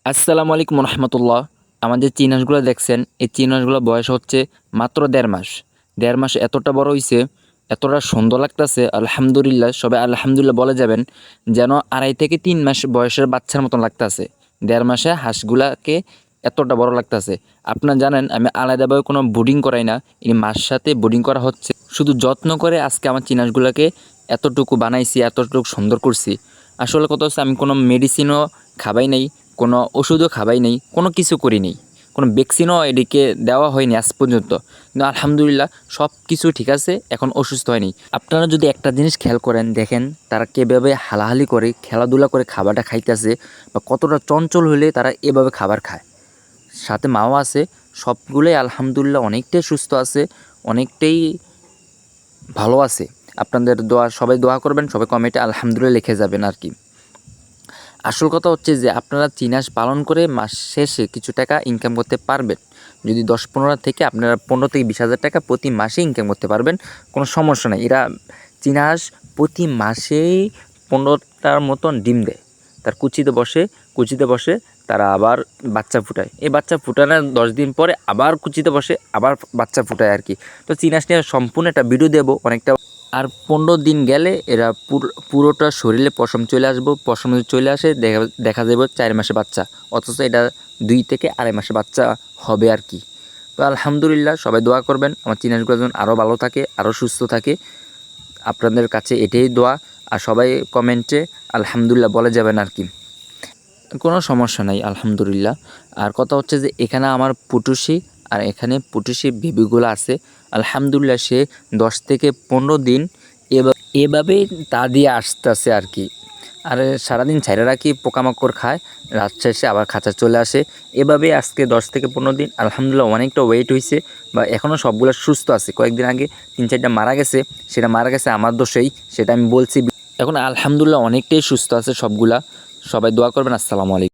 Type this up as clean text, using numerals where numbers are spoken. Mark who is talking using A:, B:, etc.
A: আসসালামু আলাইকুম রহমতুল্লাহ। আমাদের চিন হাঁসগুলো দেখছেন, এই চিন হাঁসগুলো বয়স হচ্ছে মাত্র 1.5 মাস। 1.5 মাস এতটা বড় হইছে, এতটা সুন্দর লাগতেছে। আলহামদুলিল্লাহ, সবাই আলহামদুলিল্লাহ বলে যাবেন, যেন 2.5 থেকে 3 মাস বয়সের বাচ্চার মতন লাগতেছে। 1.5 মাসে হাঁসগুলাকে এতটা বড় লাগতেছে। আপনারা জানেন আমি আলাদাভাবে কোনো ব্রিডিং করাই না, এই মার সাথে ব্রিডিং করা হচ্ছে। শুধু যত্ন করে আজকে আমার চিন হাঁসগুলাকে এতটুকু বানাইছি, এতটুকু সুন্দর করছি। আসলে কথা হচ্ছে আমি কোনো মেডিসিনও খাবাই নাই, কোনো ওষুধও খাবাই নেই, কোনো কিছু করি নেই, কোনো ভ্যাকসিনও এদিকে দেওয়া হয়নি আজ পর্যন্ত। কিন্তু আলহামদুলিল্লাহ সব কিছু ঠিক আছে, এখন অসুস্থ হয়নি। আপনারা যদি একটা জিনিস খেয়াল করেন, দেখেন তারা কীভাবে হালাহালি করে খেলাধুলা করে খাবারটা খাইতেছে, বা কতটা চঞ্চল হলে তারা এভাবে খাবার খায়। সাথে মাও আছে, সবগুলোই আলহামদুলিল্লাহ অনেকটাই সুস্থ আছে, অনেকটাই ভালো আছে। আপনাদের দোয়া, সবাই দোয়া করবেন, সবাই কমেন্টে আলহামদুলিল্লাহ লিখে যাবেন আর কি। আসল কথা হচ্ছে যে আপনারা চিন হাঁস পালন করে মাস শেষে কিছু টাকা ইনকাম করতে পারবেন। যদি 10-15 থেকে আপনারা 15 থেকে 20 হাজার টাকা প্রতি মাসে ইনকাম করতে পারবেন, কোনো সমস্যা নেই। এরা চিন হাঁস প্রতি মাসেই 15টার মতন ডিম দেয়। তার কুচিতে বসে তারা আবার বাচ্চা ফুটায়। এই বাচ্চা ফুটানোর 10 দিন পরে আবার কুচিতে বসে আবার বাচ্চা ফুটায় আর কি। তো চিন হাঁস নিয়ে সম্পূর্ণ একটা ভিডিও দেবো অনেকটা। আর 15 দিন গেলে এরা পুরোটা শরীরে পশম চলে আসবো, পশম যদি চলে আসে দেখা যাবে 4 মাসের বাচ্চা, অথচ এটা 2 থেকে 2.5 মাসের বাচ্চা হবে আর কি। তো আলহামদুলিল্লাহ সবাই দোয়া করবেন আমার চিন হাঁসগুলো যেন আরও ভালো থাকে, আরও সুস্থ থাকে। আপনাদের কাছে এটাই দোয়া। আর সবাই কমেন্টে আলহামদুলিল্লাহ বলে যাবেন আর কি। কোনো সমস্যা নাই আলহামদুলিল্লাহ। আর কথা হচ্ছে যে এখানে আমার পুটুসি, আর এখানে পুটুসি বেবিগুলো আছে। আলহামদুলিল্লাহ সে 10 থেকে 15 দিন এভাবেই তা দিয়ে আসতেছে আর কি। আর সারাদিন ছাইরা রাখি, পোকামাকড় খায়, রাত শেষে আবার খাঁচা চলে আসে। এভাবেই আজকে 10 থেকে 15 দিন আলহামদুলিল্লাহ অনেকটা ওয়েট হয়েছে, বা এখনও সবগুলো সুস্থ আছে। কয়েকদিন আগে 3-4টা মারা গেছে, সেটা মারা গেছে আমার দোষেই, সেটা আমি বলছি। এখন আলহামদুলিল্লাহ অনেকটাই সুস্থ আছে সবগুলা। সবাই দোয়া করবেন। আসসালামু আলাইকুম।